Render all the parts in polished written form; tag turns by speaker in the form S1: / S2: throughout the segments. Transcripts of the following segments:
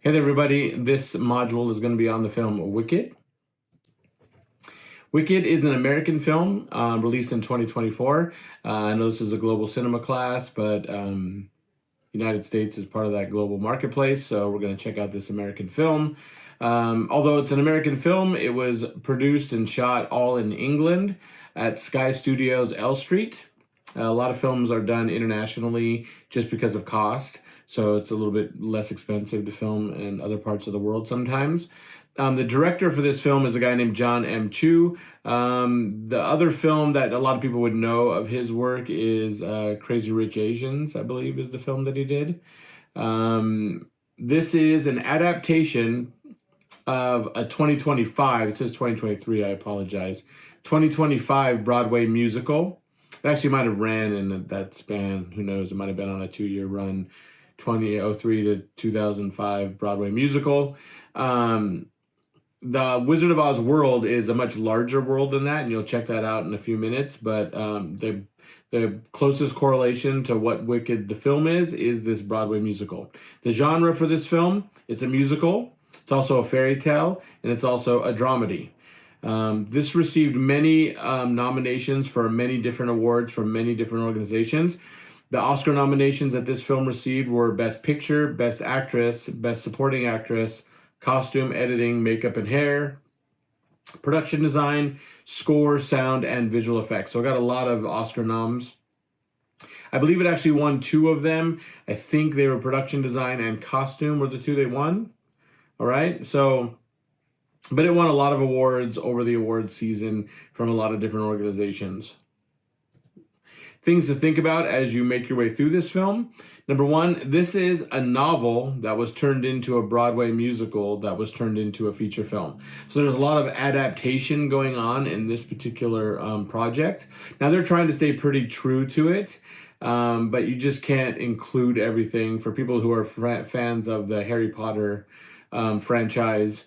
S1: Hey there, everybody. This module is going to be on the film Wicked. Wicked is an American film released in 2024. I know this is a global cinema class, but United States is part of that global marketplace, so we're going to check out this American film. Although it's an American film, it was produced and shot all in England at Sky Studios L Street. A lot of films are done internationally just because of cost, so it's a little bit less expensive to film in other parts of the world sometimes. The director for this film is a guy named John M. Chu. The other film that a lot of people would know of his work is Crazy Rich Asians, I believe is the film that he did. This is an adaptation of a 2025, it says 2023, I apologize, 2025 Broadway musical. It actually might have ran in that span, who knows, it might have been on a 2-year run, 2003 to 2005 Broadway musical. The Wizard of Oz world is a much larger world than that, and you'll check that out in a few minutes, but the closest correlation to what Wicked the film is this Broadway musical. The genre for this film, it's a musical, it's also a fairy tale, and it's also a dramedy. This received many nominations for many different awards from many different organizations. The Oscar nominations that this film received were Best Picture, Best Actress, Best Supporting Actress, Costume, Editing, Makeup and Hair, Production Design, Score, Sound, and Visual Effects. So I got a lot of Oscar noms. I believe it actually won 2 of them. I think they were Production Design and Costume were the 2 they won. All right, so, but it won a lot of awards over the awards season from a lot of different organizations. Things to think about as you make your way through this film. Number 1, this is a novel that was turned into a Broadway musical that was turned into a feature film. So there's a lot of adaptation going on in this particular project. Now they're trying to stay pretty true to it, but you just can't include everything. For people who are fans of the Harry Potter franchise,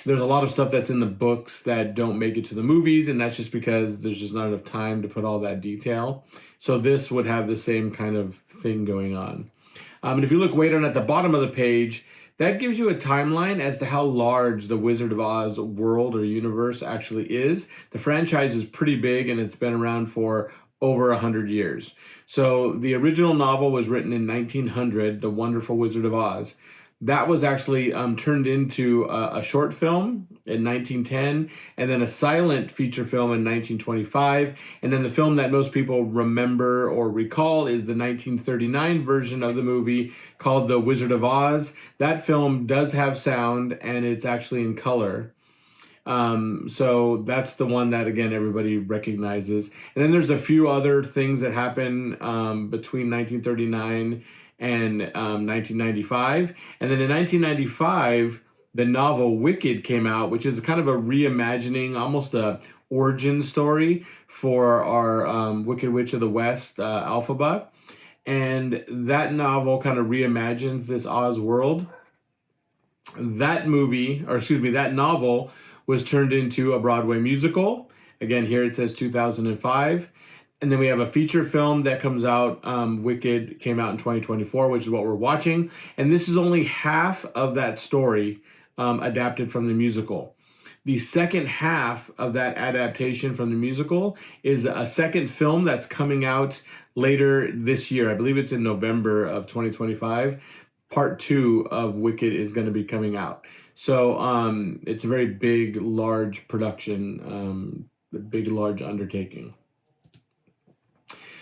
S1: there's a lot of stuff that's in the books that don't make it to the movies, and that's just because there's just not enough time to put all that detail. So this would have the same kind of thing going on. And if you look way down at the bottom of the page, that gives you a timeline as to how large the Wizard of Oz world or universe actually is. The franchise is pretty big, and it's been around for over 100 years. So the original novel was written in 1900, The Wonderful Wizard of Oz. That was actually turned into a short film in 1910, and then a silent feature film in 1925. And then the film that most people remember or recall is the 1939 version of the movie called The Wizard of Oz. That film does have sound, and it's actually in color. So that's the one that, again, everybody recognizes. And then there's a few other things that happen between 1939 and 1995. And then in 1995, the novel Wicked came out, which is kind of a reimagining, almost a origin story for our Wicked Witch of the West, Elphaba. And that novel kind of reimagines this Oz world. That novel was turned into a Broadway musical. Again, here it says 2005. And then we have a feature film that comes out. Wicked came out in 2024, which is what we're watching. And this is only half of that story adapted from the musical. The second half of that adaptation from the musical is a second film that's coming out later this year. I believe it's in November of 2025. Part 2 of Wicked is going to be coming out. So it's a very big, large production, big, large undertaking.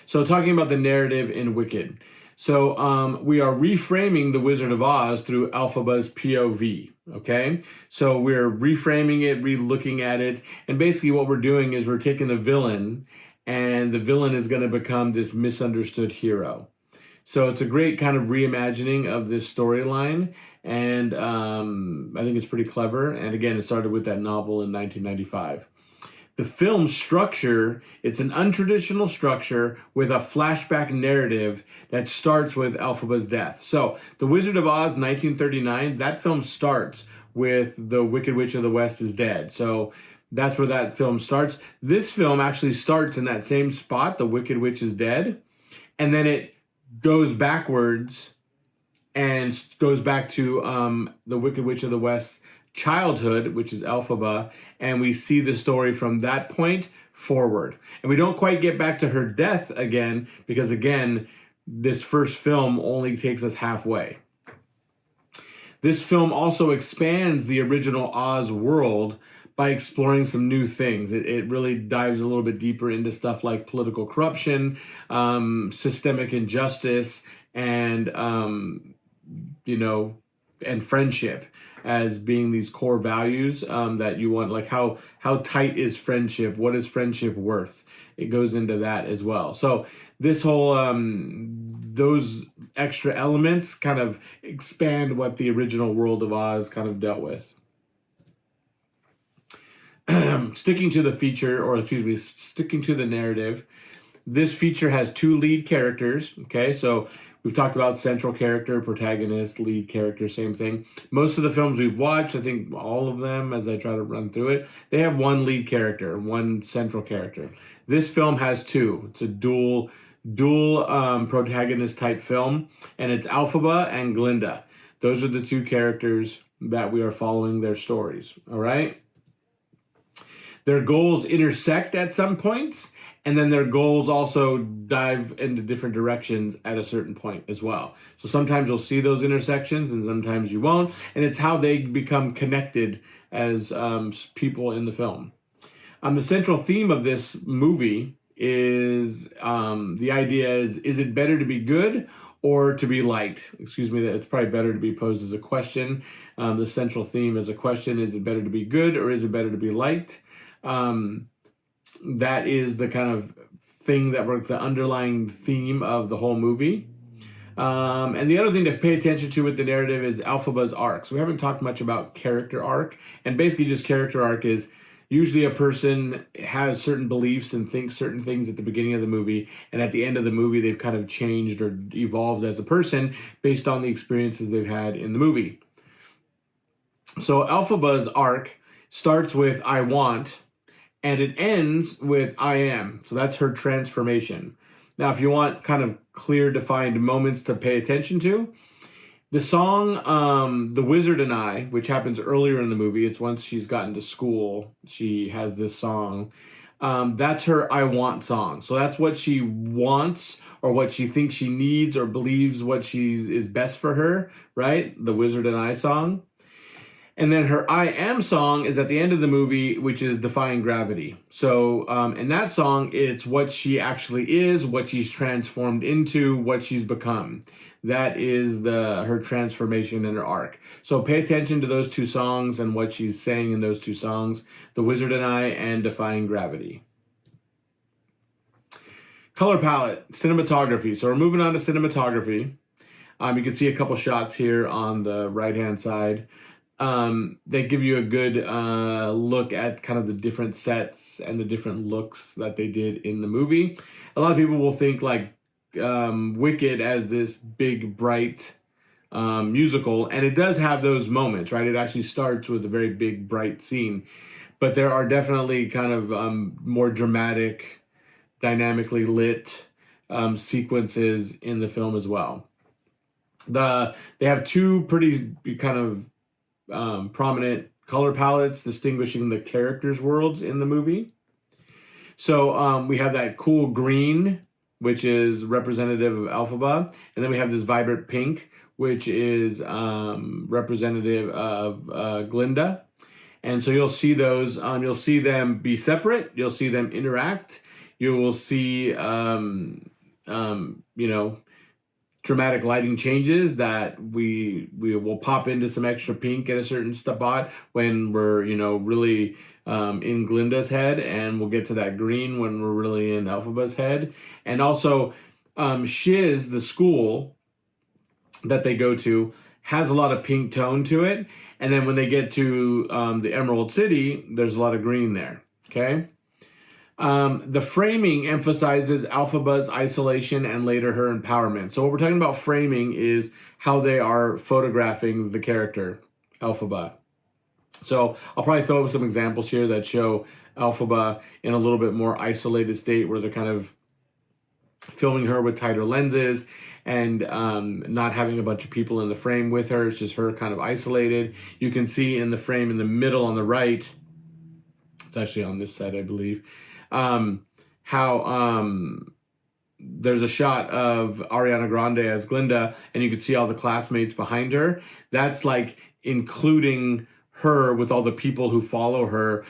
S1: So talking about the narrative in Wicked. So we are reframing the Wizard of Oz through Elphaba's POV, okay? So we're reframing it, re-looking at it, and basically what we're doing is we're taking the villain, and the villain is going to become this misunderstood hero. So it's a great kind of reimagining of this storyline, and I think it's pretty clever. And again, it started with that novel in 1995. The film structure, it's an untraditional structure with a flashback narrative that starts with Elphaba's death. So The Wizard of Oz, 1939, that film starts with the Wicked Witch of the West is dead. So that's where that film starts. This film actually starts in that same spot, the Wicked Witch is dead, and then it goes backwards and goes back to the Wicked Witch of the West's childhood, which is Elphaba, and we see the story from that point forward. And we don't quite get back to her death again, because again, this first film only takes us halfway. This film also expands the original Oz world by exploring some new things. It really dives a little bit deeper into stuff like political corruption, systemic injustice, and and friendship as being these core values that you want. Like how tight is friendship? What is friendship worth? It goes into that as well. So this whole those extra elements kind of expand what the original world of Oz kind of dealt with. Sticking to the feature, or excuse me, sticking to the narrative, this feature has two lead characters. Okay, so we've talked about central character, protagonist, lead character, same thing. Most of the films we've watched, I think all of them, as I try to run through it, they have one lead character, one central character. This film has two. It's a dual protagonist type film, and it's Elphaba and Glinda. Those are the two characters that we are following their stories. All right. Their goals intersect at some points, and then their goals also dive into different directions at a certain point as well. So sometimes you'll see those intersections and sometimes you won't, and it's how they become connected as people in the film. The central theme of this movie is the idea is it better to be good or to be liked? Excuse me, it's probably better to be posed as a question. The central theme is a question: is it better to be good or is it better to be liked? That is the kind of thing that works, the underlying theme of the whole movie. And the other thing to pay attention to with the narrative is Elphaba's arc. So we haven't talked much about character arc, and basically just character arc is usually a person has certain beliefs and thinks certain things at the beginning of the movie, and at the end of the movie they've kind of changed or evolved as a person based on the experiences they've had in the movie. So Elphaba's arc starts with I want, and it ends with I am. So that's her transformation. Now, if you want kind of clear, defined moments to pay attention to, the song The Wizard and I, which happens earlier in the movie, it's once she's gotten to school, she has this song. That's her I want song. So that's what she wants, or what she thinks she needs, or believes what is best for her, right? The Wizard and I song. And then her I Am song is at the end of the movie, which is Defying Gravity. So in that song, it's what she actually is, what she's transformed into, what she's become. That is her transformation and her arc. So pay attention to those two songs and what she's saying in those two songs, The Wizard and I and Defying Gravity. Color palette, cinematography. So we're moving on to cinematography. You can see a couple shots here on the right-hand side. They give you a good look at kind of the different sets and the different looks that they did in the movie. A lot of people will think like Wicked as this big, bright musical, and it does have those moments, right? It actually starts with a very big, bright scene, but there are definitely kind of more dramatic, dynamically lit sequences in the film as well. They have two pretty kind of prominent color palettes distinguishing the characters' worlds in the movie. So we have that cool green, which is representative of Elphaba, and then we have this vibrant pink, which is representative of Glinda. And so you'll see those. You'll see them be separate. You'll see them interact. You will see, dramatic lighting changes that we will pop into some extra pink at a certain spot when we're really in Glinda's head, and we'll get to that green when we're really in Elphaba's head. And also Shiz, the school that they go to, has a lot of pink tone to it, and then when they get to the Emerald City, there's a lot of green there. Okay. The framing emphasizes Elphaba's isolation and later her empowerment. So what we're talking about framing is how they are photographing the character, Elphaba. So I'll probably throw up some examples here that show Elphaba in a little bit more isolated state, where they're kind of filming her with tighter lenses and not having a bunch of people in the frame with her. It's just her kind of isolated. You can see in the frame in the middle on the right, it's actually on this side, I believe, how there's a shot of Ariana Grande as Glinda, and you can see all the classmates behind her. That's like including her with all the people who follow her,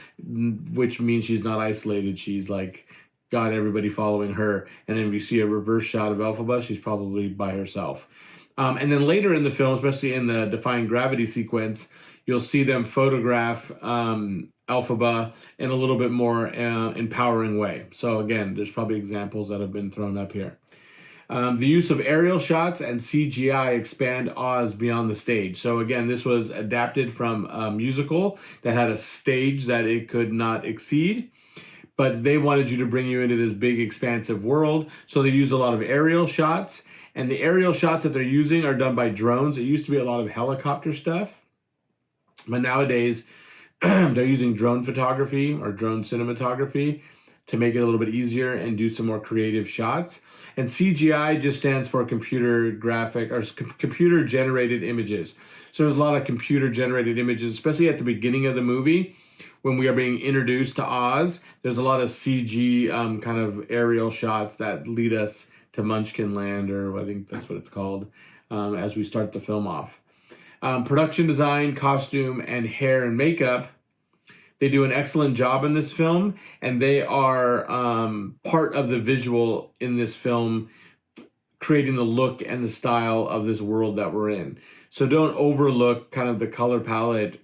S1: which means she's not isolated. She's like got everybody following her. And then if you see a reverse shot of Elphaba, she's probably by herself. And then later in the film, especially in the Defying Gravity sequence, you'll see them photograph Elphaba in a little bit more empowering way. So again, there's probably examples that have been thrown up here. The use of aerial shots and CGI expand Oz beyond the stage. So again, this was adapted from a musical that had a stage that it could not exceed, but they wanted you to bring you into this big expansive world. So they used a lot of aerial shots, and the aerial shots that they're using are done by drones. It used to be a lot of helicopter stuff, but nowadays they're using drone photography or drone cinematography to make it a little bit easier and do some more creative shots. And CGI just stands for computer graphic or computer generated images. So there's a lot of computer generated images, especially at the beginning of the movie when we are being introduced to Oz. There's a lot of CG kind of aerial shots that lead us to Munchkin Land, or I think that's what it's called, as we start the film off. Production design, costume, and hair and makeup, they do an excellent job in this film, and they are part of the visual in this film, creating the look and the style of this world that we're in. So don't overlook kind of the color palette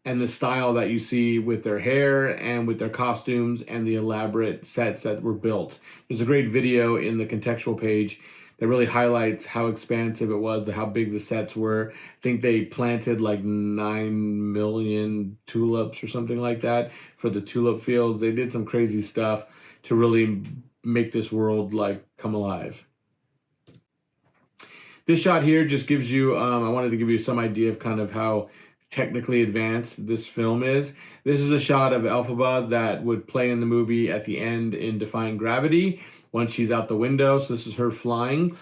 S1: and the style that you see with their hair and with their costumes and the elaborate sets that were built. There's a great video in the contextual page that really highlights how expansive it was, how big the sets were. I think they planted like 9 million tulips or something like that for the tulip fields. They did some crazy stuff to really make this world like come alive. This shot here just gives you, I wanted to give you some idea of kind of how technically advanced this film is. This is a shot of Elphaba that would play in the movie at the end in Defying Gravity once she's out the window. So this is her flying.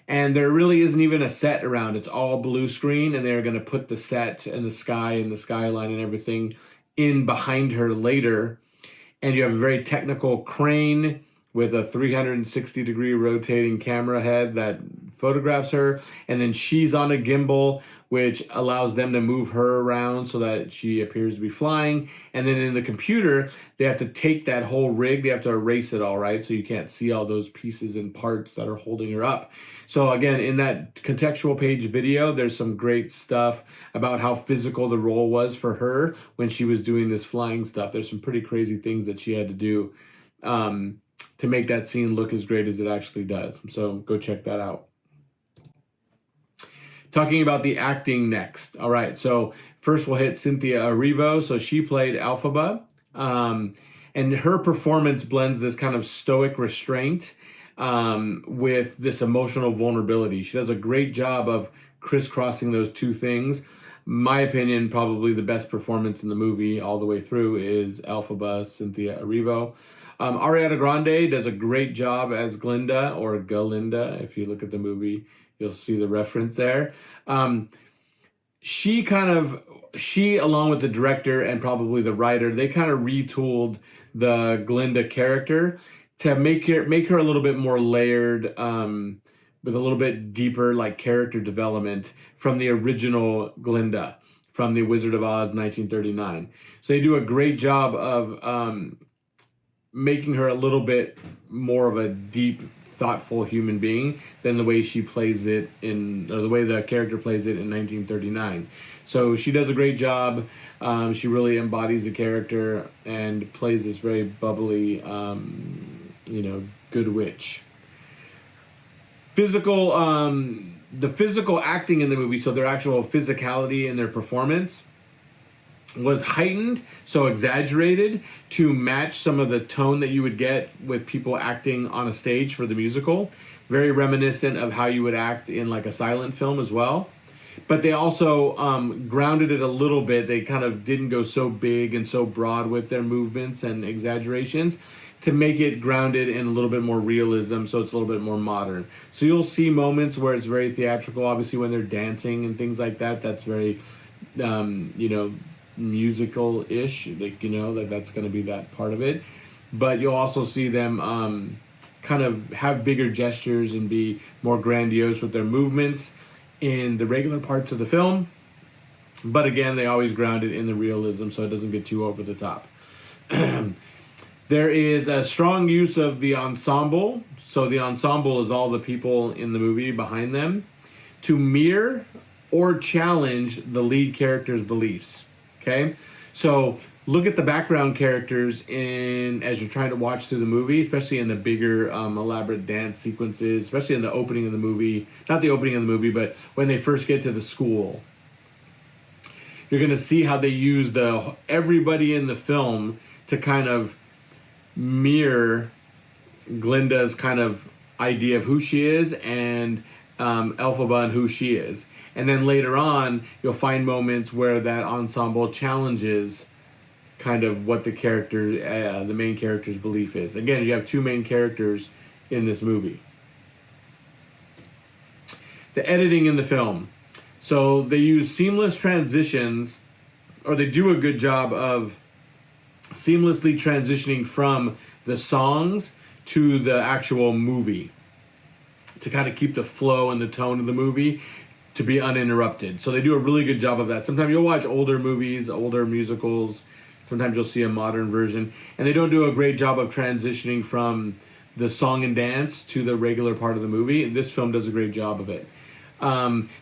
S1: And there really isn't even a set around. It's all blue screen, and they're going to put the set and the sky and the skyline and everything in behind her later. And you have a very technical crane with a 360-degree rotating camera head that photographs her. And then she's on a gimbal, which allows them to move her around so that she appears to be flying. And then in the computer, they have to take that whole rig, they have to erase it all, right? So you can't see all those pieces and parts that are holding her up. So again, in that contextual page video, there's some great stuff about how physical the role was for her when she was doing this flying stuff. There's some pretty crazy things that she had to do to make that scene look as great as it actually does. So go check that out. Talking about the acting next. All right, so first we'll hit Cynthia Erivo. So she played Elphaba, and her performance blends this kind of stoic restraint with this emotional vulnerability. She does a great job of crisscrossing those two things. My opinion, probably the best performance in the movie all the way through is Elphaba, Cynthia Erivo. Ariana Grande does a great job as Glinda, or Galinda. If you look at the movie, you'll see the reference there. She, along with the director and probably the writer, they kind of retooled the Glinda character to make her a little bit more layered, with a little bit deeper like character development from the original Glinda from The Wizard of Oz 1939. So they do a great job of making her a little bit more of a deep, thoughtful human being than the way she plays it or the way the character plays it in 1939. So she does a great job. She really embodies the character and plays this very bubbly, good witch. The physical acting in the movie, so their actual physicality in their performance, was heightened, so exaggerated, to match some of the tone that you would get with people acting on a stage for the musical. Very reminiscent of how you would act in like a silent film as well. But they also grounded it a little bit. They kind of didn't go so big and so broad with their movements and exaggerations. to make it grounded in a little bit more realism, so it's a little bit more modern. So you'll see moments where it's very theatrical, obviously when they're dancing and things like that. That's very, musical-ish, like, that's going to be that part of it. But you'll also see them kind of have bigger gestures and be more grandiose with their movements in the regular parts of the film. But again, they always ground it in the realism so it doesn't get too over the top. There is a strong use of the ensemble. So the ensemble is all the people in the movie behind them to mirror or challenge the lead character's beliefs. Okay? So look at the background characters as you're trying to watch through the movie, especially in the bigger elaborate dance sequences, especially in the opening of the movie. Not the opening of the movie, but when they first get to the school. You're going to see how they use everybody in the film to kind of mirror Glinda's kind of idea of who she is and Elphaba and who she is. And then later on, you'll find moments where that ensemble challenges kind of what the main character's belief is. Again, you have two main characters in this movie. The editing in the film. So they use seamless transitions, or they do a good job of seamlessly transitioning from the songs to the actual movie to kind of keep the flow and the tone of the movie to be uninterrupted. So they do a really good job of that. Sometimes you'll watch older movies, older musicals. Sometimes you'll see a modern version, and they don't do a great job of transitioning from the song and dance to the regular part of the movie. This film does a great job of it.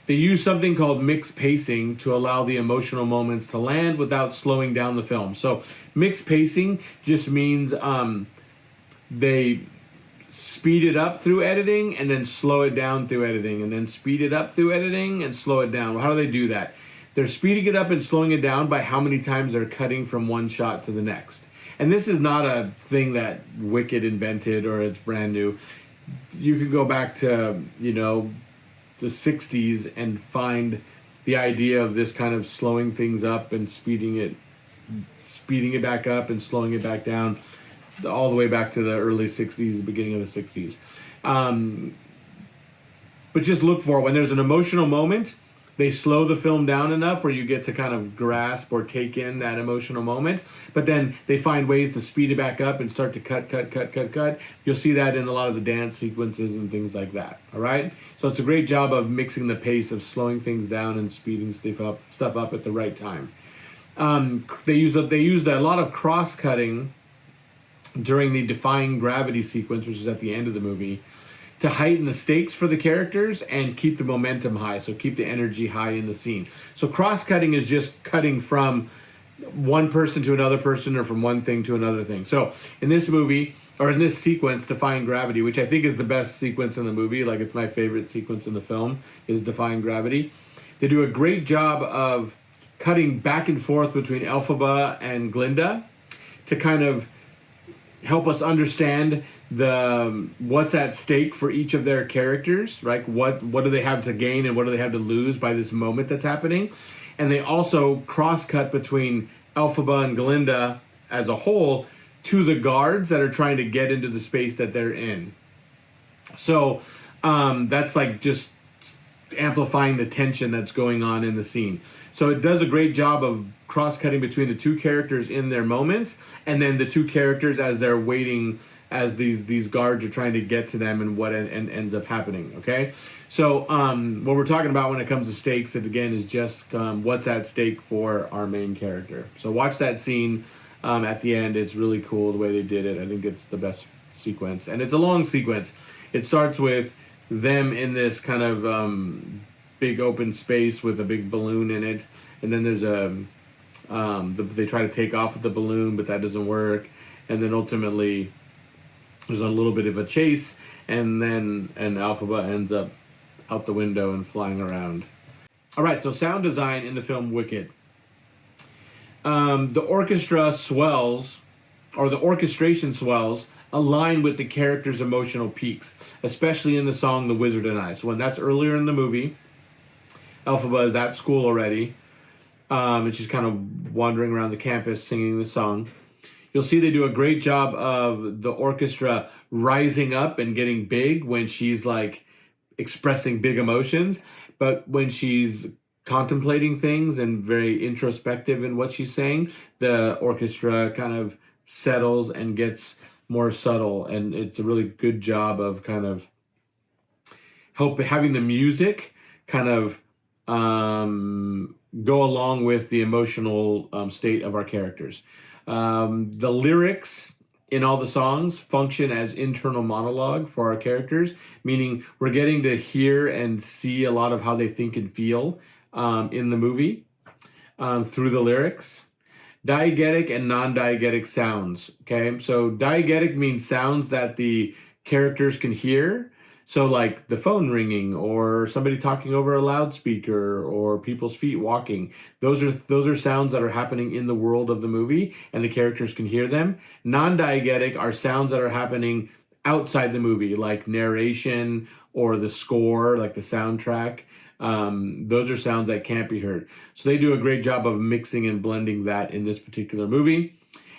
S1: They use something called mixed pacing to allow the emotional moments to land without slowing down the film. So mixed pacing just means they speed it up through editing and then slow it down through editing and then speed it up through editing and slow it down. Well, how do they do that? They're speeding it up and slowing it down by how many times they're cutting from one shot to the next. And this is not a thing that Wicked invented or it's brand new. You could go back to, the 60s and find the idea of this kind of slowing things up and speeding it back up and slowing it back down all the way back to the early 60s, beginning of the 60s. But just look for it. When there's an emotional moment, they slow the film down enough where you get to kind of grasp or take in that emotional moment. But then they find ways to speed it back up and start to cut. You'll see that in a lot of the dance sequences and things like that. All right? So it's a great job of mixing the pace of slowing things down and speeding stuff up at the right time. They used a lot of cross-cutting during the Defying Gravity sequence, which is at the end of the movie, to heighten the stakes for the characters and keep the momentum high, so keep the energy high in the scene. So cross-cutting is just cutting from one person to another person or from one thing to another thing. So in this movie, or in this sequence, Defying Gravity, which I think is the best sequence in the movie, like it's my favorite sequence in the film, is Defying Gravity. They do a great job of cutting back and forth between Elphaba and Glinda to kind of help us understand what's at stake for each of their characters, right? What do they have to gain and what do they have to lose by this moment that's happening? And they also cross-cut between Elphaba and Glinda as a whole to the guards that are trying to get into the space that they're in. So that's like just amplifying the tension that's going on in the scene. So it does a great job of cross-cutting between the two characters in their moments and then the two characters as they're waiting, as these guards are trying to get to them and what ends up happening, okay? So what we're talking about when it comes to stakes, it again is just what's at stake for our main character. So watch that scene at the end. It's really cool the way they did it. I think it's the best sequence. And it's a long sequence. It starts with them in this kind of big open space with a big balloon in it. And then there's they try to take off with the balloon, but that doesn't work. And then ultimately there's a little bit of a chase, and Elphaba ends up out the window and flying around. All right, so sound design in the film Wicked. The orchestra swells, or the orchestration swells, align with the character's emotional peaks, especially in the song The Wizard and I. So when that's earlier in the movie, Elphaba is at school already, and she's kind of wandering around the campus singing the song. You'll see they do a great job of the orchestra rising up and getting big when she's like expressing big emotions, but when she's contemplating things and very introspective in what she's saying, the orchestra kind of settles and gets more subtle, and it's a really good job of kind of having the music kind of go along with the emotional state of our characters. The lyrics in all the songs function as internal monologue for our characters, meaning we're getting to hear and see a lot of how they think and feel in the movie through the lyrics. Diegetic and non-diegetic sounds. Okay, so diegetic means sounds that the characters can hear. So like the phone ringing or somebody talking over a loudspeaker or people's feet walking. Those are sounds that are happening in the world of the movie and the characters can hear them. Non-diegetic are sounds that are happening outside the movie, like narration or the score, like the soundtrack. Those are sounds that can't be heard. So they do a great job of mixing and blending that in this particular movie.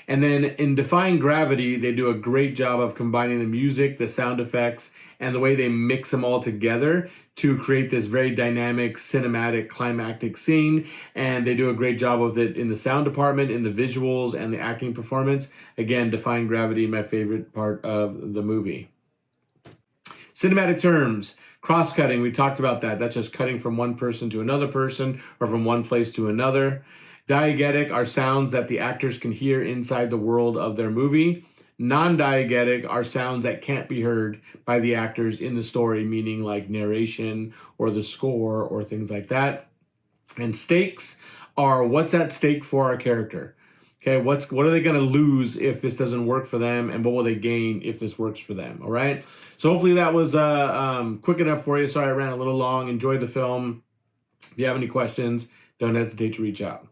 S1: And then in Defying Gravity, they do a great job of combining the music, the sound effects, and the way they mix them all together to create this very dynamic, cinematic, climactic scene. And they do a great job of it in the sound department, in the visuals, and the acting performance. Again, Defying Gravity, my favorite part of the movie. Cinematic terms. Cross-cutting, we talked about that. That's just cutting from one person to another person or from one place to another. Diegetic are sounds that the actors can hear inside the world of their movie. Non-diegetic are sounds that can't be heard by the actors in the story, meaning like narration or the score or things like that. And stakes are what's at stake for our character. Okay, what are they going to lose if this doesn't work for them, and what will they gain if this works for them? All right. So hopefully that was quick enough for you. Sorry I ran a little long. Enjoy the film. If you have any questions, don't hesitate to reach out.